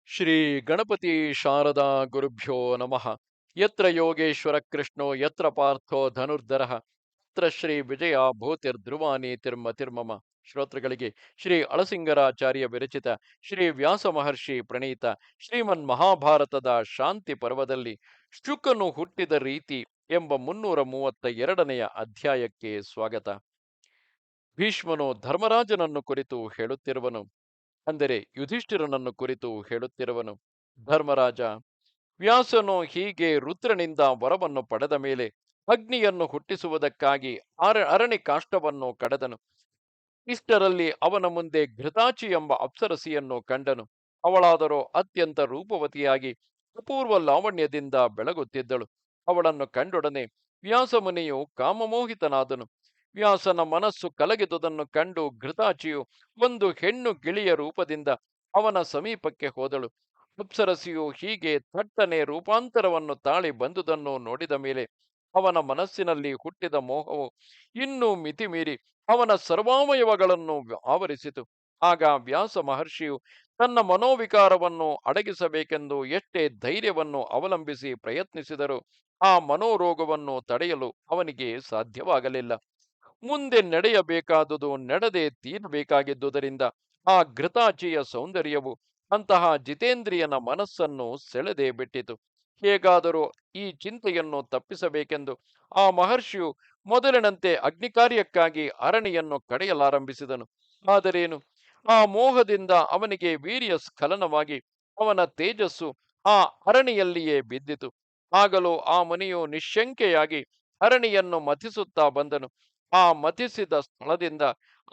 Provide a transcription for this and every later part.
ಶ್ರೀ ಗಣಪತಿ ಶಾರದಾ ಗುರುಭ್ಯೋ ನಮಃ. ಯತ್ರ ಯೋಗೇಶ್ವರ ಕೃಷ್ಣೋ ಯತ್ರ ಪಾರ್ಥೋ ಧನುರ್ಧರಃ ತತ್ರ ಶ್ರೀ ವಿಜಯ ಭೂತಿರ್ಧ್ರುವಾನಿ ತಿರ್ಮತಿರ್ಮಮ. ಶ್ರೋತೃಗಳಿಗೆ ಶ್ರೀ ಅಳಸಿಂಗರಾಚಾರ್ಯ ವಿರಚಿತ ಶ್ರೀ ವ್ಯಾಸ ಮಹರ್ಷಿ ಪ್ರಣೀತ ಶ್ರೀಮನ್ ಮಹಾಭಾರತದ ಶಾಂತಿ ಪರ್ವದಲ್ಲಿ ಶುಕನು ಹುಟ್ಟಿದ ರೀತಿ ಎಂಬ 332ನೆಯ ಅಧ್ಯಾಯಕ್ಕೆ ಸ್ವಾಗತ. ಭೀಷ್ಮನು ಧರ್ಮರಾಜನನ್ನು ಕುರಿತು ಹೇಳುತ್ತಿರುವನು, ಅಂದರೆ ಯುಧಿಷ್ಠಿರನನ್ನು ಕುರಿತು ಹೇಳುತ್ತಿರುವನು. ಧರ್ಮರಾಜ, ವ್ಯಾಸನು ಹೀಗೆ ರುದ್ರನಿಂದ ವರವನ್ನು ಪಡೆದ ಮೇಲೆ ಅಗ್ನಿಯನ್ನು ಹುಟ್ಟಿಸುವುದಕ್ಕಾಗಿ ಅರಣಿ ಕಾಷ್ಟವನ್ನು ಕಡೆದನು. ಇಷ್ಟರಲ್ಲಿ ಅವನ ಮುಂದೆ ಘೃತಾಚಿ ಎಂಬ ಅಪ್ಸರಸಿಯನ್ನು ಕಂಡನು. ಅವಳಾದರೋ ಅತ್ಯಂತ ರೂಪವತಿಯಾಗಿ ಅಪೂರ್ವ ಲಾವಣ್ಯದಿಂದ ಬೆಳಗುತ್ತಿದ್ದಳು. ಅವಳನ್ನು ಕಂಡೊಡನೆ ವ್ಯಾಸಮುನಿಯು ಕಾಮಮೋಹಿತನಾದನು. ವ್ಯಾಸನ ಮನಸ್ಸು ಕಲಗಿದುದನ್ನು ಕಂಡು ಘೃತಾಚಿಯು ಒಂದು ಹೆಣ್ಣು ಗಿಳಿಯ ರೂಪದಿಂದ ಅವನ ಸಮೀಪಕ್ಕೆ ಹೋದಳು. ಅಪ್ಸರಸಿಯು ಹೀಗೆ ಥಟ್ಟನೆ ರೂಪಾಂತರವನ್ನು ತಾಳಿ ಬಂದುದನ್ನು ನೋಡಿದ ಮೇಲೆ ಅವನ ಮನಸ್ಸಿನಲ್ಲಿ ಹುಟ್ಟಿದ ಮೋಹವು ಇನ್ನೂ ಮಿತಿಮೀರಿ ಅವನ ಸರ್ವಾವಯವಗಳನ್ನು ಆವರಿಸಿತು. ಆಗ ವ್ಯಾಸ ಮಹರ್ಷಿಯು ತನ್ನ ಮನೋವಿಕಾರವನ್ನು ಅಡಗಿಸಬೇಕೆಂದು ಎಷ್ಟೇ ಧೈರ್ಯವನ್ನು ಅವಲಂಬಿಸಿ ಪ್ರಯತ್ನಿಸಿದರೂ ಆ ಮನೋರೋಗವನ್ನು ತಡೆಯಲು ಅವನಿಗೆ ಸಾಧ್ಯವಾಗಲಿಲ್ಲ. ಮುಂದೆ ನಡೆಯಬೇಕಾದುದು ನಡೆದೇ ತೀರಬೇಕಾಗಿದ್ದುದರಿಂದ ಆ ಘೃತಾಚಿಯ ಸೌಂದರ್ಯವು ಅಂತಹ ಜಿತೇಂದ್ರಿಯನ ಮನಸ್ಸನ್ನು ಸೆಳೆದೇ ಬಿಟ್ಟಿತು. ಹೇಗಾದರೂ ಈ ಚಿಂತೆಯನ್ನು ತಪ್ಪಿಸಬೇಕೆಂದು ಆ ಮಹರ್ಷಿಯು ಮೊದಲಿನಂತೆ ಅಗ್ನಿಕಾರ್ಯಕ್ಕಾಗಿ ಅರಣಿಯನ್ನು ಕಡೆಯಲಾರಂಭಿಸಿದನು. ಆದರೇನು, ಆ ಮೋಹದಿಂದ ಅವನಿಗೆ ವೀರ್ಯ ಸ್ಖಲನವಾಗಿ ಅವನ ತೇಜಸ್ಸು ಆ ಅರಣಿಯಲ್ಲಿಯೇ ಬಿದ್ದಿತು. ಆಗಲೂ ಆ ಮುನಿಯು ನಿಶ್ಶಂಕೆಯಾಗಿ ಅರಣಿಯನ್ನು ಮಥಿಸುತ್ತಾ ಬಂದನು. ಆ ಮಥಿಸಿದ ಸ್ಥಳದಿಂದ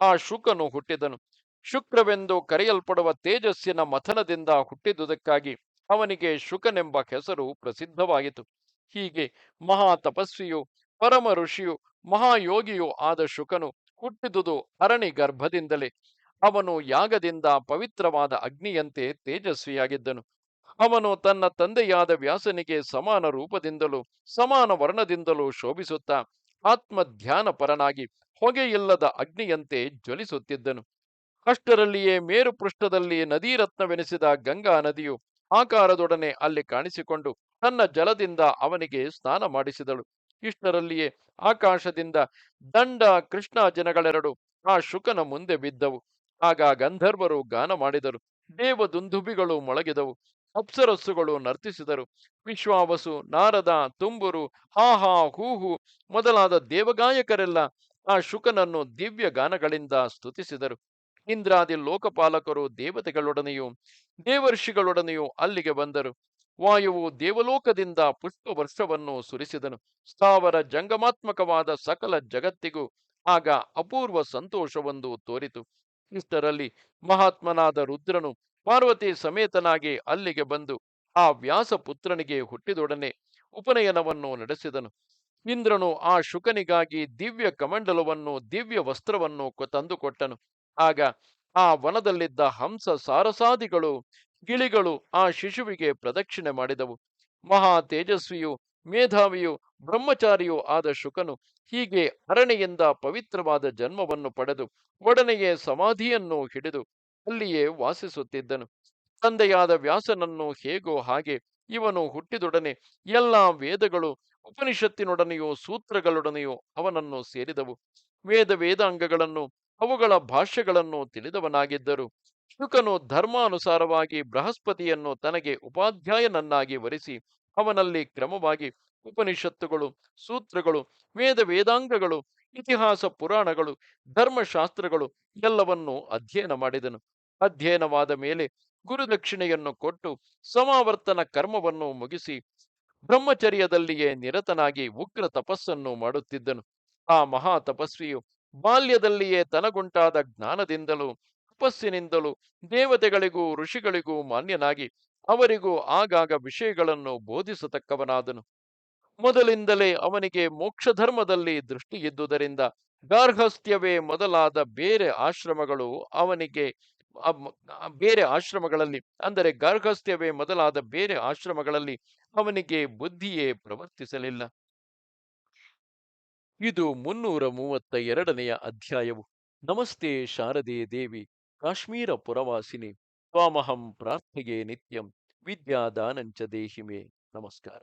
ಆ ಶುಕನು ಹುಟ್ಟಿದನು. ಶುಕ್ರವೆಂದು ಕರೆಯಲ್ಪಡುವ ತೇಜಸ್ಸಿನ ಮಥನದಿಂದ ಹುಟ್ಟಿದುದಕ್ಕಾಗಿ ಅವನಿಗೆ ಶುಕನೆಂಬ ಹೆಸರು ಪ್ರಸಿದ್ಧವಾಯಿತು. ಹೀಗೆ ಮಹಾ ತಪಸ್ವಿಯು, ಪರಮ ಋಷಿಯು, ಮಹಾಯೋಗಿಯೂ ಆದ ಶುಕನು ಹುಟ್ಟಿದುದು ಅರಣಿ ಗರ್ಭದಿಂದಲೇ. ಅವನು ಯಾಗದಿಂದ ಪವಿತ್ರವಾದ ಅಗ್ನಿಯಂತೆ ತೇಜಸ್ವಿಯಾಗಿದ್ದನು. ಅವನು ತನ್ನ ತಂದೆಯಾದ ವ್ಯಾಸನಿಗೆ ಸಮಾನ ರೂಪದಿಂದಲೂ ಸಮಾನ ವರ್ಣದಿಂದಲೂ ಶೋಭಿಸುತ್ತಾ ಆತ್ಮಧ್ಯಾನ ಪರನಾಗಿ ಹೊಗೆಯಿಲ್ಲದ ಅಗ್ನಿಯಂತೆ ಜ್ವಲಿಸುತ್ತಿದ್ದನು. ಅಷ್ಟರಲ್ಲಿಯೇ ಮೇರುಪೃಷ್ಠದಲ್ಲಿ ನದೀರತ್ನವೆನಿಸಿದ ಗಂಗಾ ನದಿಯು ಆಕಾರದೊಡನೆ ಅಲ್ಲಿ ಕಾಣಿಸಿಕೊಂಡು ತನ್ನ ಜಲದಿಂದ ಅವನಿಗೆ ಸ್ನಾನ ಮಾಡಿಸಿದಳು. ಇಷ್ಟರಲ್ಲಿಯೇ ಆಕಾಶದಿಂದ ದಂಡ ಕೃಷ್ಣ ಜನಗಳೆರಡು ಆ ಶುಕನ ಮುಂದೆ ಬಿದ್ದವು. ಆಗ ಗಂಧರ್ವರು ಗಾನ ಮಾಡಿದರು, ದೇವದುಂದುಭಿಗಳು ಮೊಳಗಿದವು, ಅಪ್ಸರಸ್ಸುಗಳು ನರ್ತಿಸಿದರು. ವಿಶ್ವಾವಸು, ನಾರದ, ತುಂಬುರು, ಹಾಹಾ, ಹೂಹು ಮೊದಲಾದ ದೇವಗಾಯಕರೆಲ್ಲ ಆ ಶುಕನನ್ನು ದಿವ್ಯ ಗಾನಗಳಿಂದ ಸ್ತುತಿಸಿದರು. ಇಂದ್ರಾದಿ ಲೋಕಪಾಲಕರು ದೇವತೆಗಳೊಡನೆಯೂ ದೇವರ್ಷಿಗಳೊಡನೆಯೂ ಅಲ್ಲಿಗೆ ಬಂದರು. ವಾಯುವು ದೇವಲೋಕದಿಂದ ಪುಷ್ಪವರ್ಷವನ್ನು ಸುರಿಸಿದನು. ಸ್ಥಾವರ ಜಂಗಮಾತ್ಮಕವಾದ ಸಕಲ ಜಗತ್ತಿಗೂ ಆಗ ಅಪೂರ್ವ ಸಂತೋಷವೊಂದು ತೋರಿತು. ಇಷ್ಟರಲ್ಲಿ ಮಹಾತ್ಮನಾದ ರುದ್ರನು ಪಾರ್ವತಿ ಸಮೇತನಾಗಿ ಅಲ್ಲಿಗೆ ಬಂದು ಆ ವ್ಯಾಸಪುತ್ರನಿಗೆ ಹುಟ್ಟಿದೊಡನೆ ಉಪನಯನವನ್ನು ನಡೆಸಿದನು. ಇಂದ್ರನು ಆ ಶುಕನಿಗಾಗಿ ದಿವ್ಯ ಕಮಂಡಲವನ್ನು ದಿವ್ಯ ವಸ್ತ್ರವನ್ನು ತಂದುಕೊಟ್ಟನು. ಆಗ ಆ ವನದಲ್ಲಿದ್ದ ಹಂಸ ಸಾರಸಾದಿಗಳು ಗಿಳಿಗಳು ಆ ಶಿಶುವಿಗೆ ಪ್ರದಕ್ಷಿಣೆ ಮಾಡಿದವು. ಮಹಾ ತೇಜಸ್ವಿಯು ಮೇಧಾವಿಯು ಬ್ರಹ್ಮಚಾರಿಯೂ ಆದ ಶುಕನು ಹೀಗೆ ಅರಣಿಯಿಂದ ಪವಿತ್ರವಾದ ಜನ್ಮವನ್ನು ಪಡೆದು ಒಡನೆಯೇ ಸಮಾಧಿಯನ್ನು ಹಿಡಿದು ಅಲ್ಲಿಯೇ ವಾಸಿಸುತ್ತಿದ್ದನು. ತಂದೆಯಾದ ವ್ಯಾಸನನ್ನು ಹೇಗೋ ಹಾಗೆ ಇವನು ಹುಟ್ಟಿದೊಡನೆ ಎಲ್ಲಾ ವೇದಗಳು ಉಪನಿಷತ್ತಿನೊಡನೆಯೂ ಸೂತ್ರಗಳೊಡನೆಯೂ ಅವನನ್ನು ಸೇರಿದವು. ವೇದಾಂಗಗಳನ್ನು ಅವುಗಳ ಭಾಷ್ಯಗಳನ್ನು ತಿಳಿದವನಾಗಿದ್ದರು. ಶುಕನು ಧರ್ಮಾನುಸಾರವಾಗಿ ಬೃಹಸ್ಪತಿಯನ್ನು ತನಗೆ ಉಪಾಧ್ಯಾಯನನ್ನಾಗಿ ವರಿಸಿ ಅವನಲ್ಲಿ ಕ್ರಮವಾಗಿ ಉಪನಿಷತ್ತುಗಳು, ಸೂತ್ರಗಳು, ವೇದಾಂಗಗಳು, ಇತಿಹಾಸ ಪುರಾಣಗಳು, ಧರ್ಮಶಾಸ್ತ್ರಗಳು ಎಲ್ಲವನ್ನೂ ಅಧ್ಯಯನ ಮಾಡಿದನು. ಅಧ್ಯಯನವಾದ ಮೇಲೆ ಗುರುದಕ್ಷಿಣೆಯನ್ನು ಕೊಟ್ಟು ಸಮಾವರ್ತನ ಕರ್ಮವನ್ನು ಮುಗಿಸಿ ಬ್ರಹ್ಮಚರ್ಯದಲ್ಲಿಯೇ ನಿರತನಾಗಿ ಉಗ್ರ ತಪಸ್ಸನ್ನು ಮಾಡುತ್ತಿದ್ದನು. ಆ ಮಹಾ ತಪಸ್ವಿಯು ಬಾಲ್ಯದಲ್ಲಿಯೇ ತನಗುಂಟಾದ ಜ್ಞಾನದಿಂದಲೂ ತಪಸ್ಸಿನಿಂದಲೂ ದೇವತೆಗಳಿಗೂ ಋಷಿಗಳಿಗೂ ಮಾನ್ಯನಾಗಿ ಅವರಿಗೂ ಆಗಾಗ ವಿಷಯಗಳನ್ನು ಬೋಧಿಸತಕ್ಕವನಾದನು. ಮೊದಲಿಂದಲೇ ಅವನಿಗೆ ಮೋಕ್ಷಧರ್ಮದಲ್ಲಿ ದೃಷ್ಟಿ ಇದ್ದುದರಿಂದ ಗಾರ್ಹಸ್ಥ್ಯವೇ ಮೊದಲಾದ ಬೇರೆ ಆಶ್ರಮಗಳು ಅವನಿಗೆ ಬೇರೆ ಆಶ್ರಮಗಳಲ್ಲಿ ಅಂದರೆ ಗಾರ್ಹಸ್ಥ್ಯವೇ ಮೊದಲಾದ ಬೇರೆ ಆಶ್ರಮಗಳಲ್ಲಿ ಅವನಿಗೆ ಬುದ್ಧಿಯೇ ಪ್ರವರ್ತಿಸಲಿಲ್ಲ. ಇದು 332ನೆಯ ಅಧ್ಯಾಯವು. ನಮಸ್ತೆ ಶಾರದೆ ದೇವಿ, ಕಾಶ್ಮೀರ ಪುರವಾಸಿನಿ. ತ್ವಾಮಹಂ ಪ್ರಾರ್ಥಯೇ ನಿತ್ಯಂ ವಿದ್ಯಾದಾನಂಚ ದೇಹಿ ಮೇ. ನಮಸ್ಕಾರ.